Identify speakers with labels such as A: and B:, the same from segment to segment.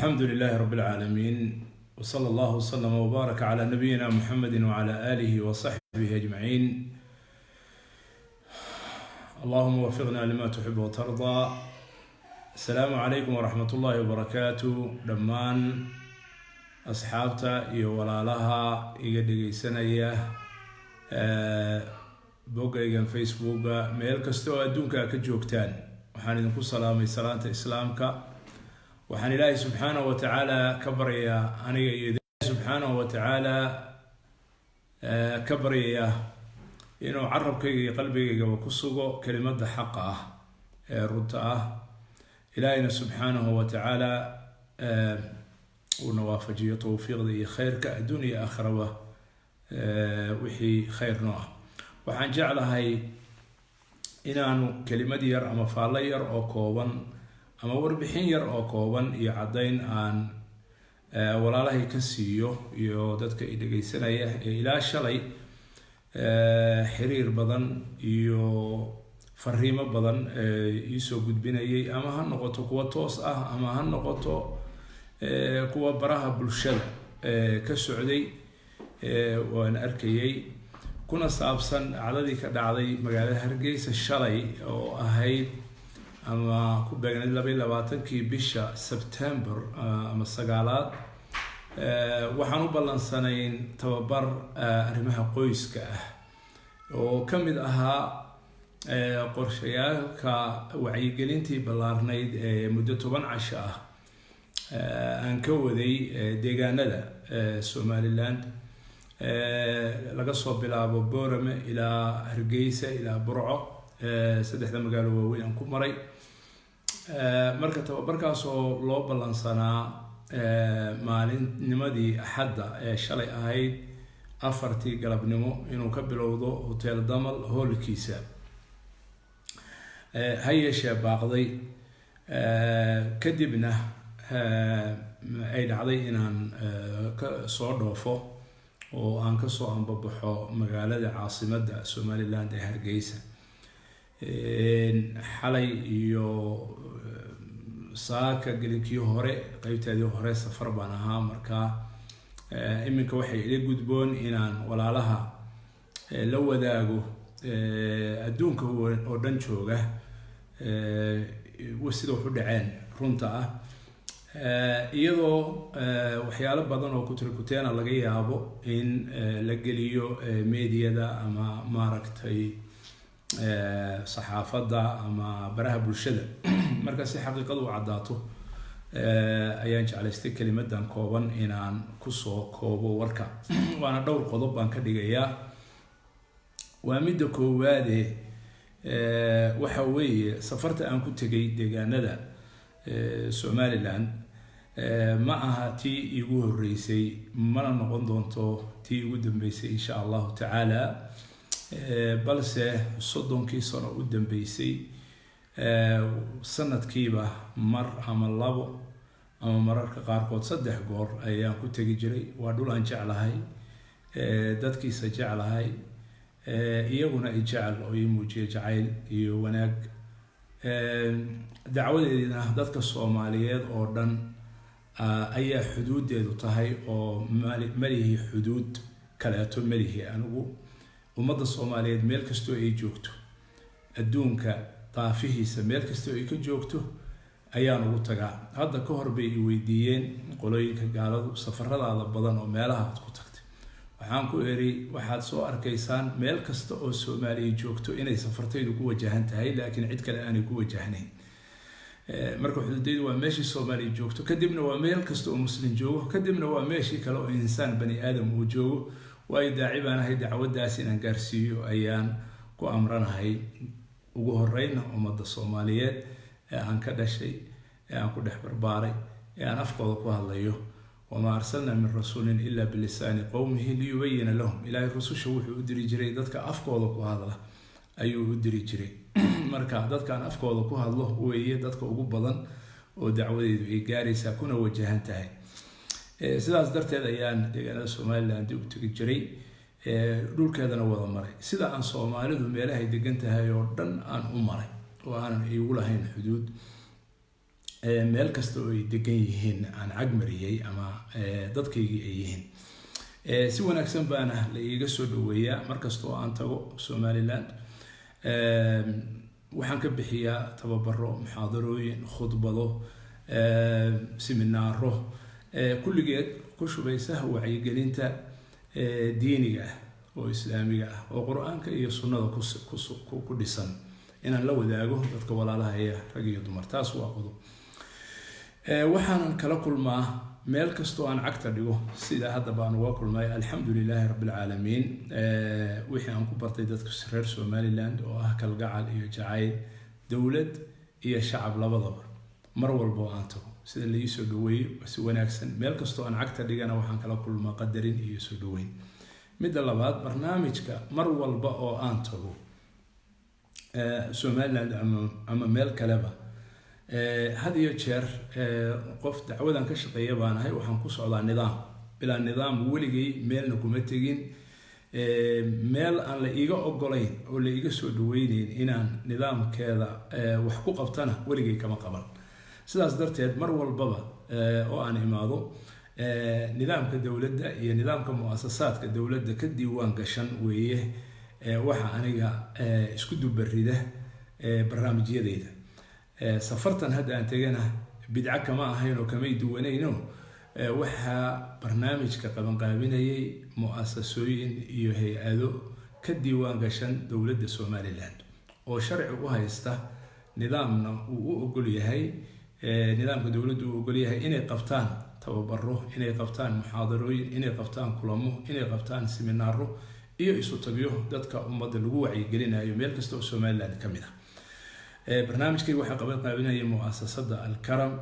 A: الحمد لله رب العالمين وصلى الله وسلم وبارك على نبينا محمد وعلى آله وصحبه أجمعين. اللهم وفقنا لما تحب وترضى. السلام عليكم ورحمة الله وبركاته. دمان أصحابتا ولا لها يقدر سنة بوجا فيسبوك ميل كستو أدونك كجوكتان وحان نقول سلامي سلامة إسلامك وحان الله سبحانه وتعالى كبريا أنا سبحانه وتعالى كبريا إنه عرب كي قلبي وكسوق كلمة حقه ردته إلهنا سبحانه وتعالى ونوافجي توفيق ذي خير كدنيا آخرة وحي خير نوع وحان جعلها إنه كلمة ير أما فالير أو كوبان أما وربحين ير أو كوبان يعدين عن ولا له كسيو يودتك إلى سنة إلى شلي حرير بدن يو فريمة بدن يسوق بناية أما هالنقطة قوة توس أما هالنقطة قوة براها بالشدة كسعودي وأنا أركيي كنا صابسا عددي كدعدي مقالة هرقيس الشلي أو أهيد أما كوباقنا اللبي لباتنكي بشا سبتمبر أما السقالات وحانو بلانسانين توبر أرمها قويسكا وكمد أها قرشيالك وعيقلينتي بلارنيد مدة 10 عشاء أنكوذي ديغاندا سوماليلاند laga soo bilaabo Boorame ilaa Hargeysa ilaa Burco saddexda magaalo waaweyn aan ku maray marka tababarkaas oo loo balansanaa maalinnimadii Axadda ee shalay ahayd 4 galabnimo inuu ka bilowdo Hotel Damal hoolkiisa hayeeshee baaqday kadibna ay dhacday inaan ka soo dhoofo oo aan ka soo anbabaxo magaalada caasimadda Somaliland ee Hargeysa xalay iyo saaka gelinkii hore qaybteedii hore safar baan ahaa marka iminka waxay ila gudboon inaan walaalaha la wadaago adduunka oo dhan jooga sida wax u dhaceen runta ah iyadoo waxyaalo badan oo kutirkuteena laga yaabo in la geliyo meediyada ama maaragtay saxaafada ama baraha bulshada marka si xaqiiqadu u cadaato ayaan jeclaystay kelimadan kooban inaan ku soo koobo warka waana dhowr qodob baan ka dhigayaa waa midda koowaad waxa weeye safarta aan ku tagay deegaanada Somaliland ma aha tii igu horeysay mana noqon doonto tii ugu dambeysay insha Allah taala balse 30 sano u dambeysay sanadkiiba mar ama labo ama mararka qaarkood 3 goor ayaan ku tagi jiray waa dhul aan jeclahay dadkiisa jeclahay iyaguna ay jecel oo ay muujiyo jacayl iyo wanaag dacwadeedina dadka Soomaaliyeed oo dhan ayaa xuduudeedu tahay oo malihi xuduud kaleeto malihi anigu ummadda Soomaaliyeed meel kasto ay joogto adduunka taafihiisa meel kasto ay ka joogto ayaan ugu tagaa hadda ka hor bay weydiiyeen qolooyinka gaaladu safaradaada badan oo meelaha aad ku tagtay waxaan ku eri waxaad soo arkaysaan meel kasta oo Soomaaliya joogto inay safartaydu ku wajahan tahay laakiin cid kale aanay ku wajahnayn marka xuduudeedu waa meeshii Soomaaliya joogto kadibna waa meel kasta oo muslim joogo kadibna waa meeshii kale oo insaan bani aadam uu joogo way daaci baan ahay dacwadaas inaan gaarsiiyo ayaan ku amranahay ugu horeyna ummadda Soomaaliyeed ee aan ka dhashay ee aan ku dhex barbaaray ee aan afkooda ku hadlayo وما أرسلنا من رسول إلا بلسان قومه ليبين لهم إلهي الرسول وحو أدري جري دادك أفكوضك هذا أيو أدري جري مركا دادك أن أفكوضك هذا وهي دادك أقوبضا ودعوة إيقاري ساكون وجهانتهي سيداس درت هذا أيان ديقانا سومالي عندي أتك جري دولك هذا نوضا مري سيدا أن سومالي ذو ميلاهي ديقانتها يوردن أن أمري وأنا يقول هين حدود meel kasta oo ay degan yihiin aan cagmariyey ama dadkaygii ay yihiin si wanaagsan baana la iiga soo dhaweeyaa markastoo aan tago Somaliland waxaan ka bixiyaa tababaro muxaadarooyin khudbado seminaaro kulligeed ku shubaysa wacyigelinta diiniga oo islaamiga ah oo quraanka iyo sunnada ku dhisan inaan la wadaago dadka walaalaha ee rag iyo dumar taas waa qodob waxaan kala kulmaa meel kastoo aan cagta dhigo sida hadda baan uga kulmay alxamdulilaahi rabbil caalamiin wixii aan ku bartay dadka reer Somaliland oo ah kalgacal iyo jacayl dawlad iyo shacab labadaba mar walba aan tago sida la ii soo dhaweeyo si wanaagsan meel kastoo aan cagta dhigana waxaan kala kulmaa qadarin iyo soo dhaweyn midda labaad barnaamijka mar walba oo aan tago Somaliland ama meel kaleba had iyo jeer qof dacwadan ka shaqeeya baan ahay waxaan ku socdaa nidaam bilaa nidaam weligay meelna kuma tegin meel aan la iiga ogolayn oo la iiga soo dhaweynayn inaan nidaamkeeda wax ku qabtana weligay kama qaban sidaas darteed mar walbaba oo aan imaado nidaamka dawladda iyo nidaamka muassasaadka dawladda ka diiwaan gashan weeye waxa aniga isku dubarida barnaamijyadeeda safartan hadda aan tagana bidca kama ahayn oo kama duwanayno waxa barnaamijka qabanqaabinayay muassasooyin iyo hay'ado ka diiwaan gashan dawladda Somaliland oo sharci u haysta nidaamna uu u ogol yahay nidaamka dawladdu uu ogol yahay inay qabtaan tababaro inay qabtaan muxaadarooyin inay qabtaan kulamo inay qabtaan seminaaro iyo isu tagyo dadka ummadda lagu wacyigelinayo meel kasta oo Somaliland ka mid ah barnaamijkay waxa qabanqaabinaya muassasada Al-Karam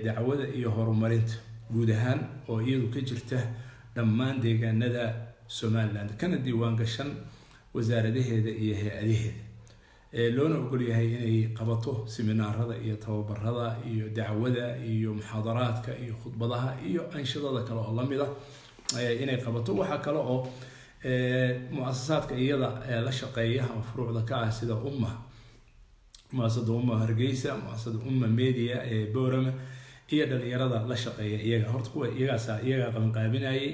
A: dacwada iyo horumarinta guud ahaan oo iyadu ka jirta dhammaan deegaanada Somaliland kana diiwaan gashan wasaaradaheeda iyo hay'adaheeda loona ogol yahay inay qabato seminaarada iyo tababarada iyo dacwada iyo muxaadaraadka iyo khudbadaha iyo anshidada kale oo lamid ah inay qabato waxa kale oo muassasaadka iyada la shaqeeya furuucda ka ah sida muassasada Hargeysa muassasada Media Boorama iyo dhalinyarada la shaqeeya iyaga horta kuwa iyaga qabanqaabinayay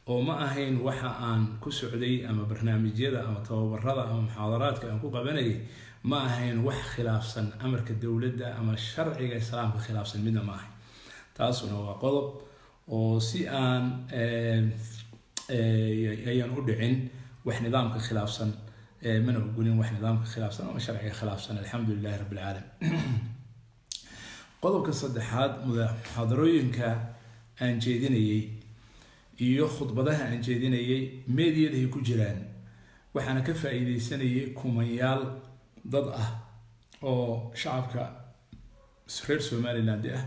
A: oo ma ahayn waxa aan ku socday ama barnaamijyada ama tababarada ama muxaadaraadka aan ku qabanayay ma ahayn wax khilaafsan amarka dawladda ama sharciga islaamka khilaafsan midna ma ahayn taasuna waa qodob oo si aan ayaan u dhicin wax nidaamka khilaafsan mana ogolin wax nidaamka khilaafsan ama sharciga khilaafsan alxamdulilaahi rabbil caalamiin qodobka saddexaad muxaadarooyinka aan jeedinayay iyo khudbadaha aan jeedinayay meediyada ku jiraan waxaana ka faa'iideysanayay kumanyaal dad ah oo shacabka reer Somaliland ah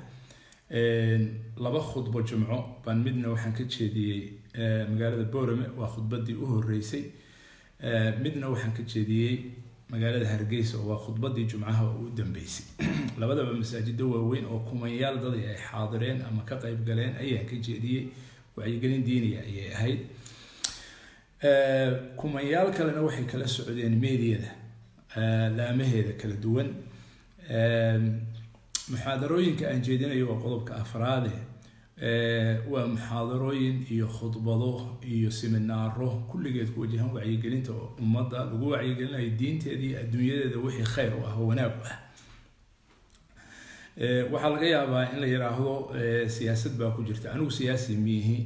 A: laba khudbo jumco baan midna waxaan ka jeediyay magaalada Boorame waa khudbadii u horeysay midna waxaan ka jeediyay magaalada Hargeysa waa khudbadii jumcaha ugu dambeysay labadaba masaajid waaweyn oo kumanyaal dad ay xaadireen ama ka qayb galeen ayaan ka jeediyay wacyigelin diiniga ayay ahayd kumanyaal kalena waxay kala socdeen meediyada laamaheeda kala duwan muxaadarooyinka aan jeedinayo waa qodobka afraad waa muxaadarooyin iyo khudbado iyo seminaaro kulligeed ku wajahan wacyigelinta ummadda lagu wacyigelinayo diinteeda iyo adduunyadeeda wixii khayr u ah wanaag u ah waxaa laga yaabaa in la yiraahdo siyaasad baa ku jirta anigu siyaasi miihi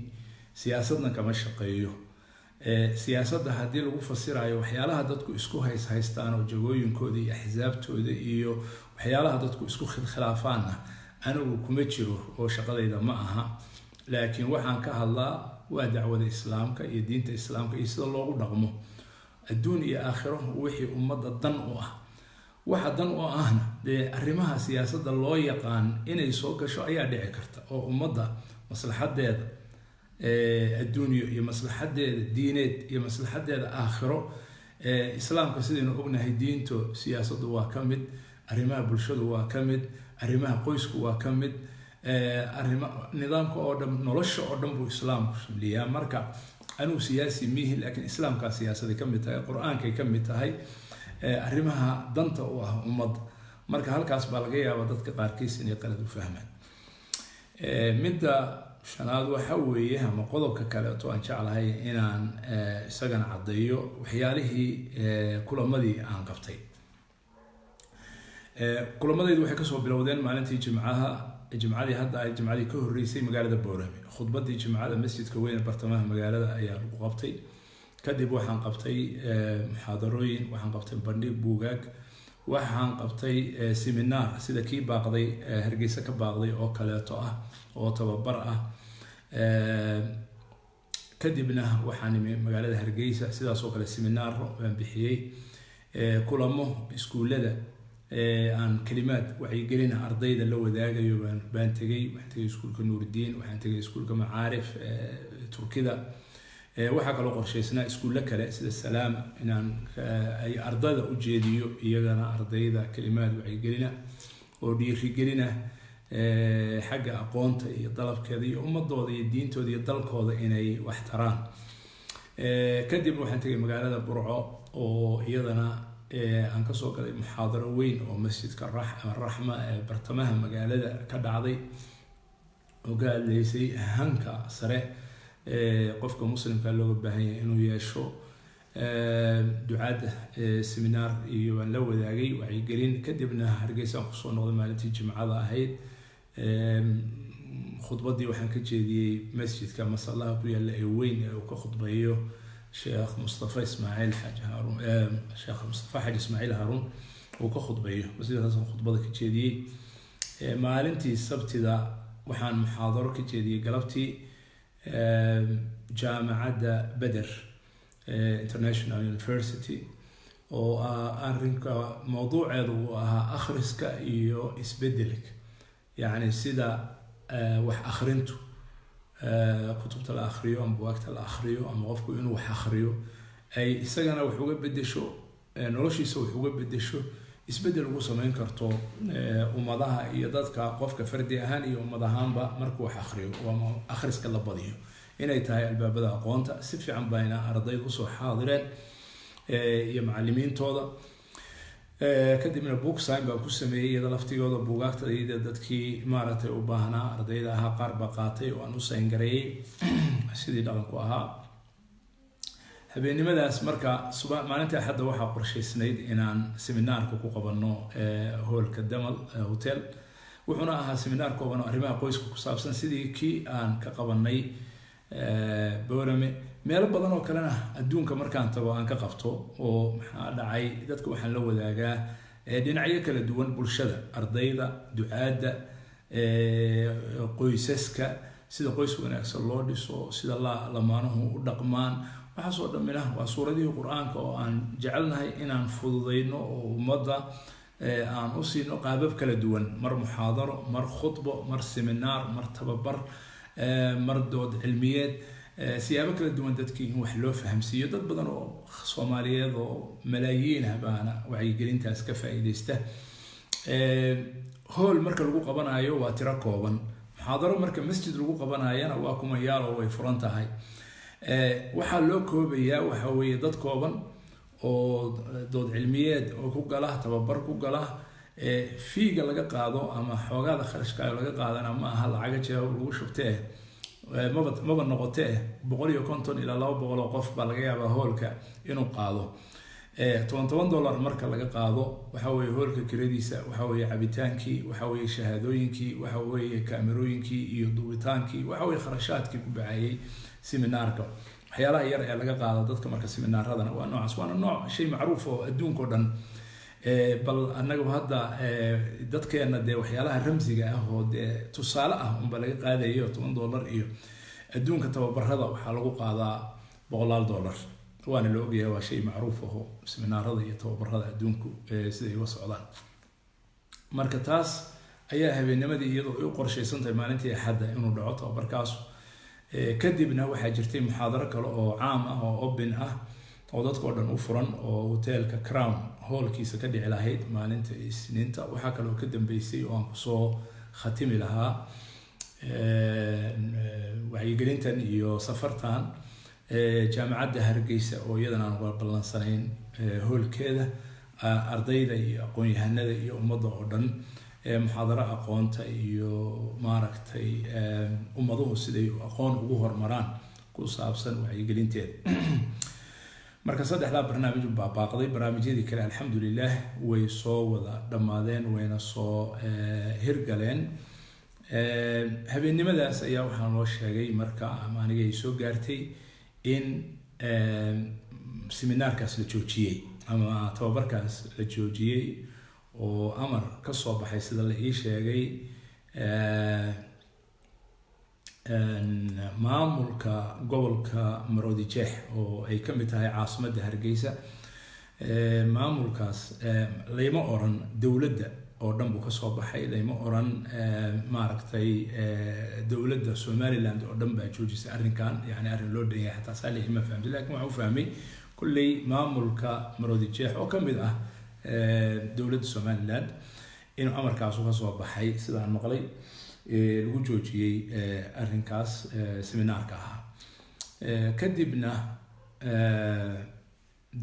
A: siyaasadna kama shaqeeyo siyaasadda haddii lagu fasirayo waxyaalaha dadku isku haystaan oo jagooyinkooda iyo axsaabtooda iyo waxyaalaha dadku isku khilaafaana anigu kuma jiro oo shaqadayda ma aha laakiin waxaan ka hadlaa waa dacwada islaamka iyo diinta islaamka iyo sida loogu dhaqmo adduun iyo aakhiro wixii ummadda dan u ah waxa dan u ahna arrimaha siyaasadda loo yaqaan inay soo gasho ayaa dhici karta oo ummadda maslaxadeeda adduunyo iyo maslaxadeeda diineed iyo maslaxadeeda aakhiro islaamka sidaynu ognahay diinto siyaasaddu waa ka mid arrimaha bulshadu waa ka mid arrimaha qoysku waa ka mid nidaamka oo dhan nolosha oo dhan buu islaamku shamliyaa marka anigu siyaasi miihi laakiin islaamka siyaasaday ka mid tahay qur-aankay ka mid tahay arrimaha danta u ah ummadda marka halkaas baa laga yaabaa dadka qaarkiis inay qalad u fahmaan. midda shanaad waxa weeye ama qodobka kale oo aan jeclahay inaan isagana caddeeyo waxyaalihii kulamadii aan qabtay. kulamadaydu waxay kasoo bilowdeen maalintii jimcadii hadda ay jimcadii ka horreysay magaalada Boorame. khudbadii jimcada masjidka weyn bartamaha magaalada ayaa lagu qabtay. kadib waxaan qabtay muxaadarooyin, waxaan qabtay bandhig buugaag, waxaan qabtay seminar sida kii baaqday Hargeysa ka baaqday oo kaleeto ah oo tababar ah. kadibna waxaan imi magaalada Hargeysa sidaas oo kale seminar aan bixiyay. kulamo iskuulada aan kalimaad wacyigelin ardayda la wadaagayo baan tagay. waxaan tagay iskuulka Nuuridiin, waxaan tagay iskuulka Macaarif Turkida. waxaa kaloo qorshaysnaa iskuulo kale sida Salaam inaan ay ardayda u jeediyo iyagana ardayda kalimaad wacyigelina oo dhiirigelina xagga aqoonta iyo dalabkeeda iyo ummadooda iyo diintooda iyo dalkooda inay wax taraan. kadib waxaan tagay magaalada Burco oo iyadana aan kasoo galay muxaadaro weyn oo masjidka Raxma ee bartamaha magaalada ka dhacday oo ka hadlaysay hanka sare qofka muslimka looga baahan yahay inuu yeesho. ducaada seminar iyo aan la wadaagay wacyigelin. kadibna Hargeysa aan kusoo noqday maalintii jimcada ahayd. khudbadii waxaan ka jeediyey masjidka masallaha ku yaala ee weyn ee uu ka khudbeeyo Sheekh Mustafa Xaaji Ismaaciil Haruun uu ka khudbeeyo. masjidkaas aan khudbada ka jeediyey. maalintii sabtida waxaan muxaadaro ka jeediyey galabtii jaamacadda Beder International University oo arrinka mawduuceedu uu ahaa akhriska iyo isbedelka, yacni sida wax akhrintu kutubta la akhriyo ama buugaagta la akhriyo ama qofku inuu wax akhriyo ay isagana wax uga bedesho noloshiisa, wax uga bedesho isbedel ugu samayn karto ummadaha iyo dadka qofka fardi ahaan iyo ummad ahaanba markuu wax akhriyo ama akhriska la badiyo inay tahay albaabada aqoonta. si fiican bayna ardaydu usoo xaadireen iyo macallimiintooda. kadibna book sign baa ku sameeyey iyada laftigooda buugaagta iyada dadkii maaragtay u baahnaa ardayda ahaa qaar baa qaatay oo aan u sign gareeyey sidii dhaqanku ahaa. habeenimadaas marka maalinta Axadda waxaa qorshaysnayd inaan seminaarka ku qabanno hoolka Damal Hotel. wuxuuna ahaa seminar kooban oo arrimaha qoyska ku saabsan sidii kii aan ka qabanay Boorame. meelo badan oo kalena adduunka markaan tago aan ka qabto oo maxaa dhacay dadka waxaan la wadaagaa dhinacyo kala duwan bulshada, ardayda, ducaada, qoysaska, sida qoys wanaagsan loo dhiso, sida lamaanuhu u dhaqmaan. waxaasoo dhamina waa suuradihii qur-aanka oo aan jecelnahay inaan fududayno oo ummadda aan u siino qaabab kala duwan, mar muxaadaro, mar khudbo, mar seminar, mar tababar, mar dood cilmiyeed, siyaabo kala duwan dadkii in wax loo fahamsiiyo. dad badan oo Soomaaliyeed oo malaayiin ah baana wacyigelintaas ka faa'iideysta. hool marka lagu qabanayo waa tiro kooban, muxaadaro marka masjid lagu qabanayana waa kumayaal oo way furan tahay. waxaa loo koobayaa waxa weeye dad kooban oo dood cilmiyeed oo ku gala, tababar ku gala. fiiga laga qaado ama xoogaada kharashka laga qaadana ma aha lacaga jawaab lagu shubtee maba noqotee 150 ilaa 200 oo qof baa laga yaabaa hoolka inuu qaado. $10 marka laga qaado waxa weeye hoolka kiradiisa, waxa weeye cabitaankii, waxa weeye shahaadooyinkii, waxa weeye kaamirooyinkii iyo duubitaankii, waxa weeye kharashaadkii ku baxayay seminaarka. waxyaalaha yar ee laga qaado dadka marka seminaaradana waa noocaas, waana nooc shay macruuf oo adduunka oo dhan. bal anagu hadda dadkeena dee waxyaalaha ramsiga ah oo dee tusaale ah unba laga qaadayo $10 iyo adduunka tababarada waxaa lagu qaadaa $100. waana la ogyahay waa shay macruuf oo seminaarada iyo tababarada adduunku siday uga socdaan. marka taas ayaa habeennimadii iyadoo ay u qorshaysan tahay maalintii Axadda inuu dhaco tababarkaas. kadibna waxaa jirtay muxaadaro kale oo caam ah oo open ah oo dadkoo dhan u furan oo hotelka Crown hallkiisa ka dhici lahayd maalinta Isniinta. waxaa kaloo ka dambeysay oo aan kusoo khatimi lahaa wacyigelintan iyo safartan jaamacadda Hargeysa oo iyadana aan wada ballansanayn hallkeeda ardayda iyo aqoon-yahanada iyo ummadda oo dhan muxaadaro aqoonta iyo maaragtay ummaduhu siday aqoon ugu horumaraan ku saabsan wacyigelinteeda. marka saddexdaa barnaamij baa baaqday. barnaamijyadii kale alxamdulilah way soo wada dhammaadeen, wayna soo hirgaleen. habeennimadaas ayaa waxaa loo sheegay marka ama aniga ay soo gaartay in seminaarkaas la joojiyey ama tababarkaas la joojiyey oo amar ka soo baxay sida la ii sheegay maamulka gobolka Maroodi Jeex oo ay ka mid tahay caasimadda Hargeysa. maamulkaas layma oran dowladda oo dhan buu ka soo baxay, layma oran maaragtay dowladda Somaliland oo dhan baa joojisay arrinkan, yani arrin loo dhan yahay xataa saalix ma fahamtay, laakiin waxaan u fahmay kulley maamulka Maroodi Jeex oo ka mid ah dowladda Somaliland inuu amarkaas ka soo baxay sidaan maqlay, lagu joojiyey arrinkaas seminaarka ahaa. kadibna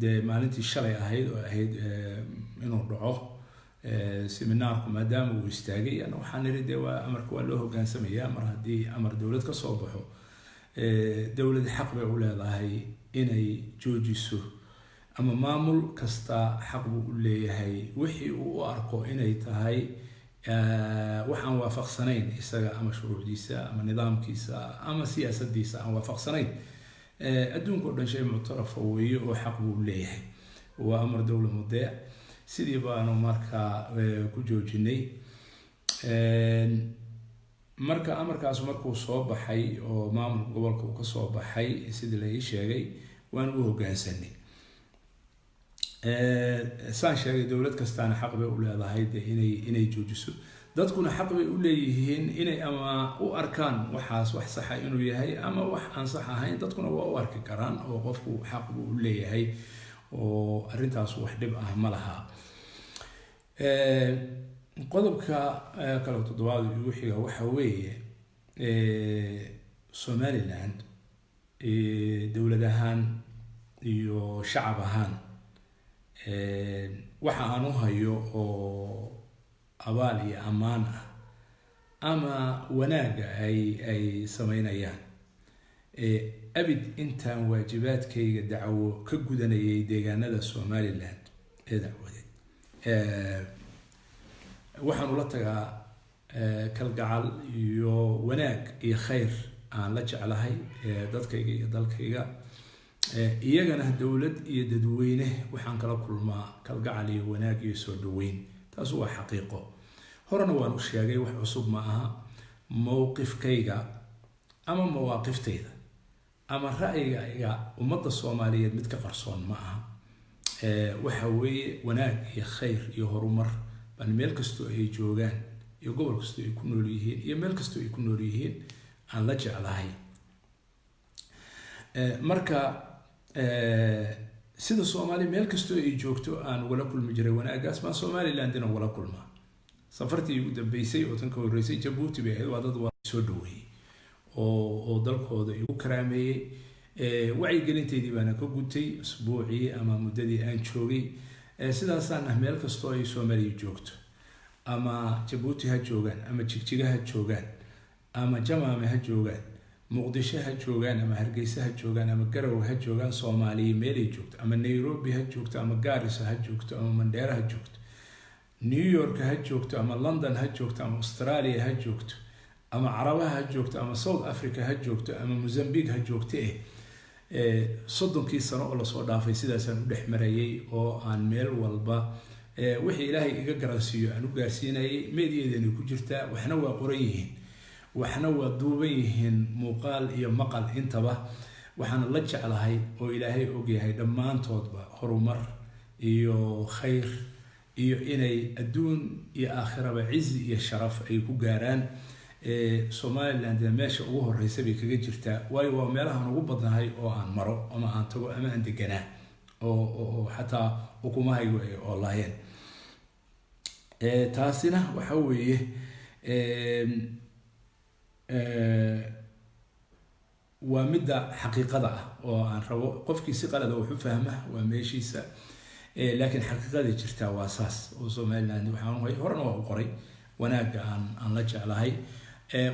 A: dee maalintii shalay ahayd oo ahayd inuu dhaco seminaarku, maadaama uu istaagay ana waxaan niri dee waa amarka waa loo hogaansamayaa. mar haddii amar dowlad ka soo baxo, dowlad xaq bay u leedahay inay joojiso, ama maamul kasta xaq buu u leeyahay wixii uu u arko inay tahay waxaan waafaqsanayn isaga ama shuruucdiisa ama nidaamkiisa ama siyaasadiisa aan waafaqsanayn. adduunka oo dhan shay muctarafa weeye oo xaq buu leeyahay, waa amar dowla mudeec. sidii baanu markaa ku joojinay. marka amarkaas markuu soo baxay oo maamulka gobolka uu ka soo baxay sidii la ii sheegay, waan u hoggaansanay. saan sheegay dowlad kastaana xaq bay u leedahay inay joojiso, dadkuna xaq bay u leeyihiin inay ama u arkaan waxaas wax saxa inuu yahay ama wax aan sax ahayn, dadkuna waa u arki karaan oo qofku xaq buu u leeyahay oo arrintaas wax dhib ah ma laha. qodobka kale toddobaad ugu xiga waxa weeye Somaliland dowlad ahaan iyo shacab ahaan waxa aan u hayo oo abaal iyo ammaan ah ama wanaaga ay sameynayaan. abid intaan waajibaadkayga dacwo ka gudanayay deegaanada Somaliland dacwadeed, waxaan ula tagaa kalgacal iyo wanaag iyo khayr aan la jeclahay dadkayga iyo dalkayga. iyagana dowlad iyo dadweyne waxaan kala kulmaa kalgacal iyo wanaag iyo soo dhaweyn. taas waa xaqiiqo. horena waan u sheegay, wax cusub ma aha. mowqifkayga ama mawaaqiftayda ama ra'yigayga ummadda Soomaaliyeed mid ka qarsoon ma aha. waxa weeye wanaag iyo khayr iyo horumar baan meel kastoo ay joogaan iyo gobol kastoo ay ku nool yihiin iyo meel kastoo ay ku nool yihiin aan la jeclahay. marka sida Soomaali meel kastoo ay joogto aan wala kulmi jiray wanaagaas baan Somalilandina wala kulmaa. safartii ugu dambeysay oo tan ka horeysay Djibouti bay ahayd, waa dad waa soo dhaweeyay oo dalkooda igu karaameeyay. wacyigelinteedii baana ka gutay usbuucii ama muddadii aan joogay. sidaasaan ah meel kastoo ay Soomaaliya joogto, ama Djibouti ha joogaan ama Jigjiga ha joogaan ama Jamaame ha joogaan, Muqdisho ha joogaan ama Hargeysa ha joogaan ama Garowe ha joogaan, Soomaaliya meel ay joogto, ama Nairobi ha joogto ama Garissa ha joogto ama Mandera ha joogto, New York ha joogto ama London ha joogto ama Australia ha joogto ama Carabaha ha joogto ama South Africa ha joogto ama Mozambique ha joogto. 30 sano oo la soo dhaafay sidaasaan u dhex marayay oo aan meel walba wixii Ilaahay iga garansiiyo aan u gaarsiinayay. meediyadeena ku jirtaa, waxna waa qoran yihiin, waxna waa duuban yihiin, muuqaal iyo maqal intaba. waxaan la jeclahay oo Ilaahay og yahay dhammaantoodba horumar iyo khayr iyo inay adduun iyo aakhiraba cizi iyo sharaf ay ku gaaraan. Somaliland meesha ugu horeysa bay kaga jirtaa, waayo waa meelahan ugu badnahay oo aan maro ama aan tago ama aan deganaa oo xataa hukumahaygu ay oolaayeen. taasina waxa weeye waa midda xaqiiqada ah oo aan rabo qofkii si qalad wax u fahma waa meeshiisa. laakiin xaqiiqada jirta waa saas oo Somaliland waxaan horena waa u qoray wanaaga aan la jeclahay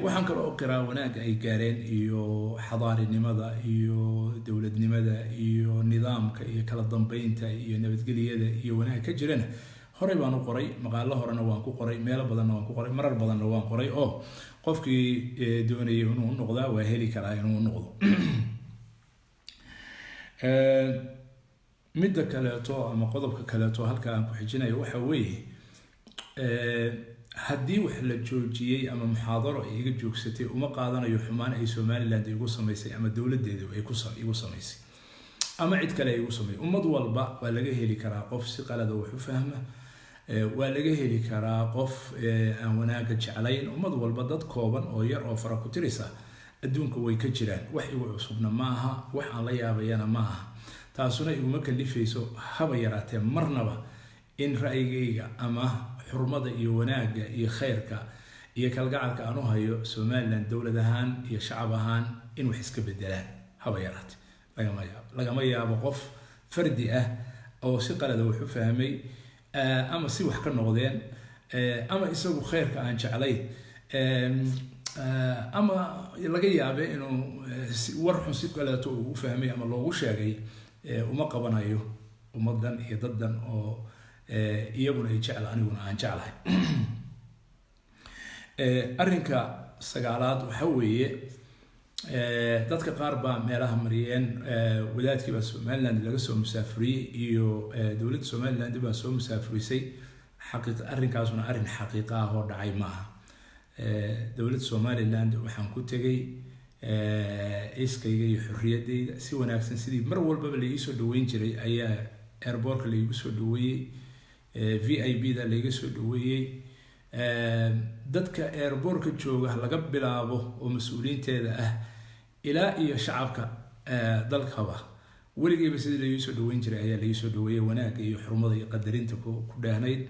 A: waxaan kale oo qiraa wanaag ay gaareen iyo xadaarinimada iyo dawladnimada iyo nidaamka iyo kala dambeynta iyo nabadgelyada iyo wanaag ka jirana horey baan u qoray maqaalo horena waan ku qoray meelo badanna waan ku qoray marar badanna waan qoray oo qofkii doonayay inuu noqdaa waa heli karaa inuu noqdo midda kaleeto ama qodobka kaleeto halka aan ku xijinayo waxa weeye haddii wax la joojiyay ama muxaadaro ay iga joogsatay uma qaadanayo xumaan ay Somaliland igu samaysay ama dawladeedu ay igu samaysay ama cid kale ay igu samaysay ummad walba waa laga heli karaa qof si qalad ah wax u fahma waa laga heli karaa qof aan wanaaga jeclayn ummad walba dad kooban oo yar oo fara ku tirisa adduunka way ka jiraan wax igu cusubna maaha wax aan la yaabayana maaha taasuna iguma kalifayso haba yaraatee marnaba in ra'yigayga ama xurmada iyo wanaaga iyo khayrka iyo kalgacalka aan u hayo Somaliland dawlad ahaan iyo shacab ahaan in wax iska bedelaan haba yaraatee lagama yaabo qof fardi ah oo si qalad ah wax u fahmay ama si wax ka noqdeen ama isagu khayrka aan jeclayn ama laga yaabo inuu war xun si kaleeto u fahmay ama loogu sheegay uma qabanayo ummadan iyo daddan oo iyaguna ay jecel aniguna aan jeclahay arrinka sagaalaad waxa weeye dadka qaar baa meelaha mariyeen wadaadkii baa Somaliland laga soo musaafiriyay iyo dawladda Somaliland baa soo musaafirisay xaqiiqo arrinkaasuna arrin xaqiiqo ah oo dhacay maaha dawladda Somaliland waxaan ku tagay iskayga iyo xurriyadeyda si wanaagsan sidii mar walba la ii soo dhaweyn jiray ayaa airportka la igu soo dhaweeyay VIP da la iga soo dhaweeyay dadka airportka jooga laga bilaabo oo mas'uuliyiinteeda ah ilaa iyo shacabka dalkaba weligeeba sidii la ii soo dhaweyn jiray ayaa la ii soo dhaweeyay wanaagga iyo xurmada iyo qadarinta ku dhaahnayd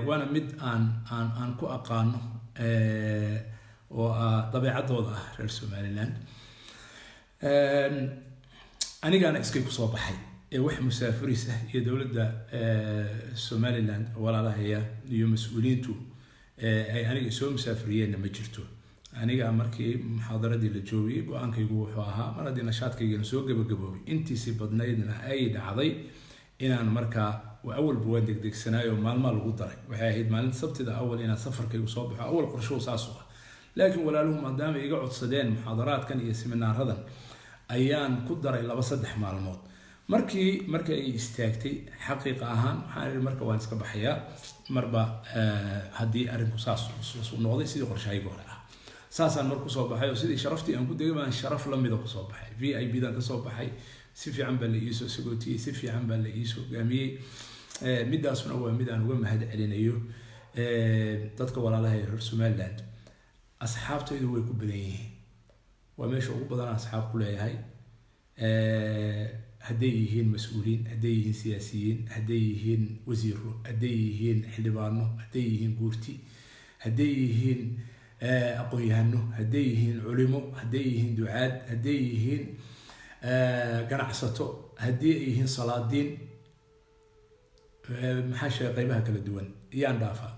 A: waana mid aan ku aqaano oo dabeecadooda ah reer Somaliland anigana iskay ku soo baxay wax musaafiris ah iyo dawladda Somaliland walaalahaya iyo mas'uuliyiintu ay aniga soo musaafiriyeen ma jirto aniga markii muxaadaradii la joogay go'aankaygu wuxuu ahaa mar haddii nashaadkayga soo gabagaboobay intiisi badnaydna ay dhacday inaan markaa awalba waa degdegsanaayo maalmo lagu daray waxay ahayd maalinta sabtida awal inaan safarkaygu soo baxo awal qorsho saas ah laakiin walaaluhu maadaama iga codsadeen muxaadaraadkan iyo seminaaradan ayaan ku daray 2-3 maalmood markii ay istaagtay xaqiiqa ahaan waxaan markaa waan iska baxayaa marba haddii arinku saas u noqday sidii qorshahaygu hore ah saasaan marku soo baxay oo sidii sharaftii aan ku degay baan sharaf la mid ah ku soo baxay VIP dan ka soo baxay si fiican baa la ii soo sagootiyay si fiican baa la ii soo gaamiyay midaasuna waa mid aan uga mahad celinayo dadka walaalaha reer Somaliland asxaabtaydu way ku badan yihiin waa meesha ugu badan asxaab ku leeyahay hadday yihiin mas'uuliin hadday yihiin siyaasiyiin hadday yihiin wasiiro hadday yihiin xildhibaano hadday yihiin guurti hadday yihiin aqoon-yahano hadday yihiin culimo hadday yihiin ducaad hadday yihiin ganacsato haddii ay yihiin salaadiin maxaa sheegay qaybaha kala duwan iyaan dhaafa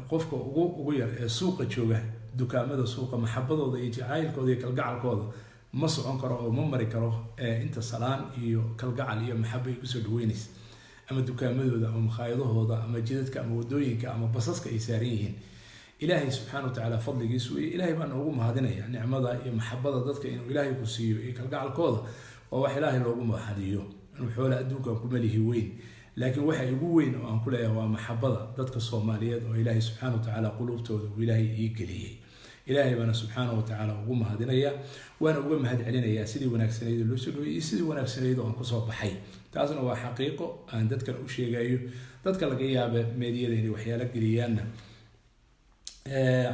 A: qofka ugu yar ee suuqa jooga dukaamada suuqa maxabadooda iyo jacaylkooda iyo kalgacalkooda ma socon karo oo ma mari karo inta salaan iyo kalgacal iyo maxabo ay kusoo dhaweynaysa ama dukaamadooda ama makhaayadahooda ama jidadka ama wadooyinka ama basaska ay saaran yihiin ilaahay subxaanahu wa tacaala fadligiisu ilaahay baan ugu mahadinaya nicmada iyo maxabada dadka inuu ilaahay ku siiyo iyo kalgacalkooda oo wax ilaahay loogu mahadiyo inuu xoolo adduunkan ku malihi weyn laakiin waxa ugu weyn oo aan ku leeyahay waa maxabada dadka Soomaaliyeed oo ilaahay subxaanahu wa tacaala qulubtooda uu ilaahay ii geliyay ilaahay bana subxaanahu wa tacaala ugu mahadinaya waana uga mahad celinayaa sidii wanaagsaneyd loo soo dhaweeyay sidii wanaagsaneyd oo aan ku soo baxay taasna waa xaqiiqo aan dadka u sheegayo dadka laga yaabo meediyada inay waxyaalo geliyaanna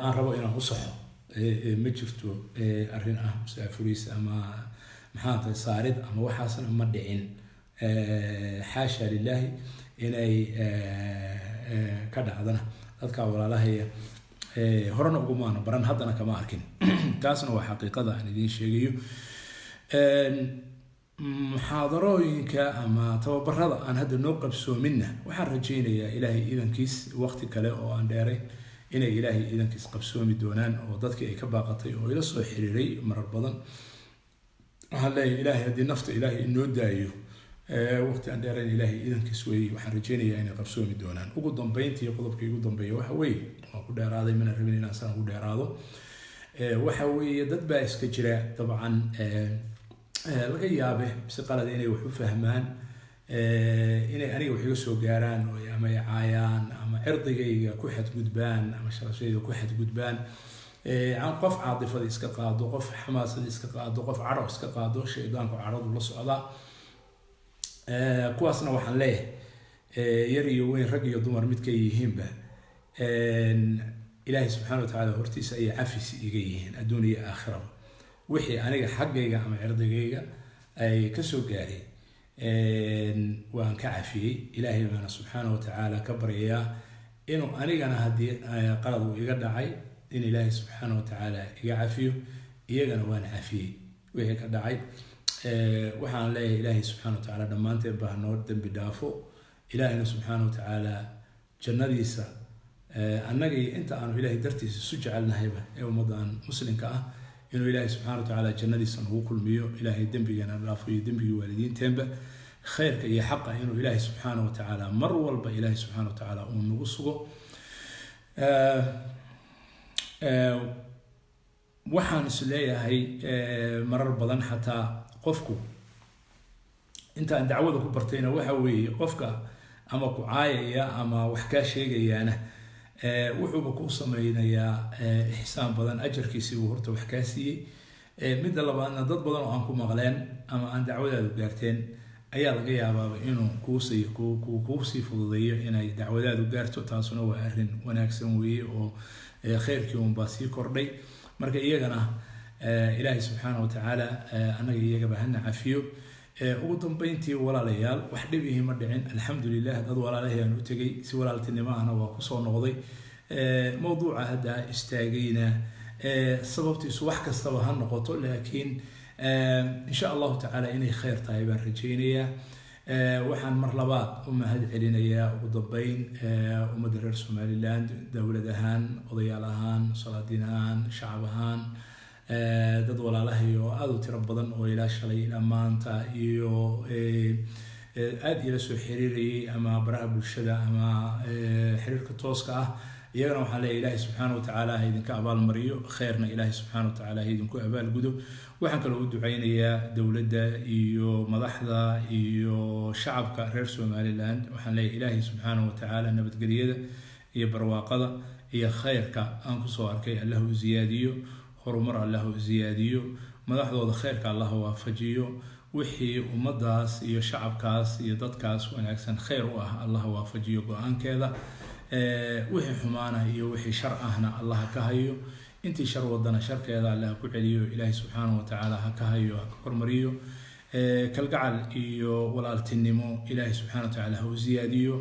A: aan rabo inaan u saxo ma jirto arrin ah musaafiris ama maxaa tahay saarid ama waxaasna ma dhicin xaasha lillahi inay ka dhacdana dadka walaalahaya horena ugumaana baran haddana kama arkin taasna waa xaqiiqada aan idiin sheegayo muxaadarooyinka ama tababarada aan hadda noo qabsoominna waxaan rajaynayaa ilaahay idankiis waqti kale oo aan dheeray inay ilaahay idankiis qabsoomi doonaan oo dadkii ay ka baaqatay oo ila soo xiriiray marar badan waxaan leeyahay ilaahay haddii nafta ilaahay inoo daayo waqti aan dheerayn ilaahay idankiis weeye waxaan rajaynayaa inay qabsoomi doonaan ugu dambeyntii qodobkii ugu dambeeya waxa weeye waan ku dheeraaday mana rabin inaan saan ugu dheeraado waxa weeye dad baa iska jira dabcan laga yaabe si qalad inay wax u fahmaan inay aniga wax iga soo gaaraan oo ama ay caayaan ama cirdigayga ku xadgudbaan ama sharafyada ku xadgudbaan qof caadifada iska qaado qof xamaasada iska qaado qof caro iska qaado shaydaanku caradu la socdaa kuwaasna waxaan leeyahay yar iyo weyn rag iyo dumar midkay yihiinba ilaahay subxaana watacaala hortiisa ayay cafis iga yihiin adduun iyo aakhiraba wixii aniga xaggayga ama cirdigayga ay kasoo gaareen waan ka cafiyey ilaahay baana subxaana watacaala ka baryayaa inuu anigana haddii qalad uu iga dhacay in ilaahay subxaana watacaala iga cafiyo iyagana waan cafiyey wixii ka dhacay waxaan leeyahay ilaahay subxaana watacaala dhammaanteen baa noo dembi dhaafo ilaahayna subxaana watacaala jannadiisa annaga iyo inta aanu ilaahay dartiisa isu jecelnahayba ee ummaddan muslimka ah inuu ilaahay subxaana watacaala jannadiisa nagu kulmiyo ilaahay dembigeena dhaafo iyo dembigii waalidiinteenba khayrka iyo xaqa inuu ilaahay subxaana watacaala mar walba ilaahay subxaana watacaala uu nagu sugo waxaan is leeyahay marar badan xataa qofku intaan dacwada ku bartayna waxa weeye qofka ama ku caayaya ama wax kaa sheegayaana wuxuuba ku sameynayaa ixsaan badan ajarkiisii uu horta wax kaa siiyey midda labaadna dad badan oo aan ku maqleen ama aan dacwadaadu gaarteen ayaa laga yaabaaba inuu kuusii fududeeyo inay dacwadaadu gaarto taasuna waa arrin wanaagsan weeye oo khayrkii unbaa sii kordhay marka iyagana ilaahay subxaana watacaala annaga iyagaba hana cafiyo ugu dambeyntii walaalayaal wax dhib ihi ma dhicin alxamdulilah dad walaalahayaan u tegay si walaaltinimo ahna waa kusoo noqday mawduuca hadda istaagayna sababtiisu wax kastaba ha noqoto laakiin insha allahu tacaala inay khayr tahay baan rajaynayaa waxaan mar labaad u mahad celinayaa ugu dambeyn ummadda reer somaliland dowlad ahaan odayaal ahaan salaadiin ahaan shacab ahaan dad walaalahay oo aada u tiro badan oo ilaa shalay ilaa maanta iyo aada ila soo xiriirayay ama baraha bulshada ama xiriirka tooska ah iyagana waxaan leeyahay ilaahay subxaana watacaala ha idinka abaalmariyo khayrna ilaahay subxaana watacaala ha idinku abaalgudo waxaan kaloo u ducaynayaa dowladda iyo madaxda iyo shacabka reer somaliland waxaan leeyahay ilaahay subxaana watacaala nabadgelyada iyo barwaaqada iyo khayrka aan kusoo arkay allah u ziyaadiyo horumar allah u ziyaadiyo madaxdooda khayrka allah waafajiyo wixii ummadaas iyo shacabkaas iyo dadkaas wanaagsan khayr u ah allah waafajiyo go-aankeeda wixii xumaana iyo wixii shar ahna allah ka hayo intii shar wadana sharkeeda allah ku celiyo ilaahay subxaana watacaala ha ka hayo ha ka kormariyo kalgacal iyo walaaltinimo ilaahay subxaana watacaala ha u ziyaadiyo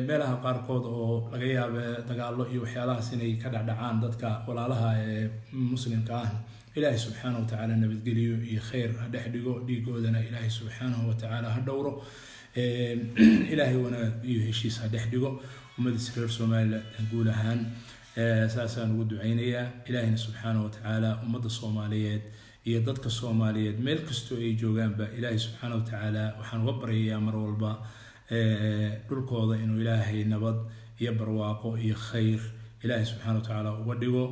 A: meelaha qaarkood oo laga yaaba dagaalo iyo waxyaalahaas inay ka dhacdhacaan dadka walaalaha ee muslimka ah ilaahay subxaana watacaala nabadgeliyo iyo khayr ha dhex dhigo dhiigoodana ilaahay subxaanahu watacaala ha dhowro ilaahay wanaag iyo heshiis ha dhex dhigo ummadiisa reer somaliland guud ahaan saasaan ugu ducaynayaa ilaahayna subxaana watacaala ummadda soomaaliyeed iyo dadka soomaaliyeed meel kastoo ay joogaanba ilaahay subxaana watacaala waxaan uga baryayaa mar walba dhulkooda inuu ilaahay nabad iyo barwaaqo iyo khayr ilaahay subxaana watacaala uga dhigo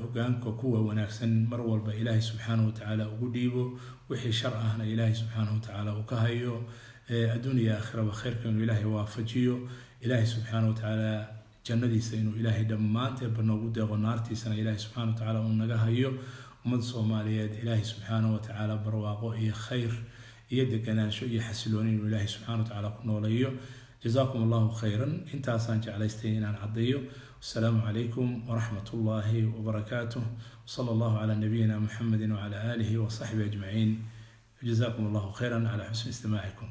A: hogaanka kuwa wanaagsan mar walba ilaahay subxaana watacaala ugu dhiibo wixii shar ahna ilaahay subxaana watacaala uu ka hayo adduun iyo aakhiraba khayrka inuu ilaahay waafajiyo ilaahay subxaana watacaala jannadiisa inuu ilaahay dhammaanteedba noogu deeqo naartiisana ilaahay subxaana watacaala uu naga hayo ummadda soomaaliyeed ilaahay subxaana watacaala barwaaqo iyo khayr iyo deganaansho iyo xasilooni inuu ilaahay subxaana watacaala ku nooleeyo jazaakum allahu khayran intaasaan jeclaystay inaan caddeeyo السلام عليكم ورحمة الله وبركاته صلى الله على نبينا محمد وعلى آله وصحبه أجمعين جزاكم الله خيرا على حسن استماعكم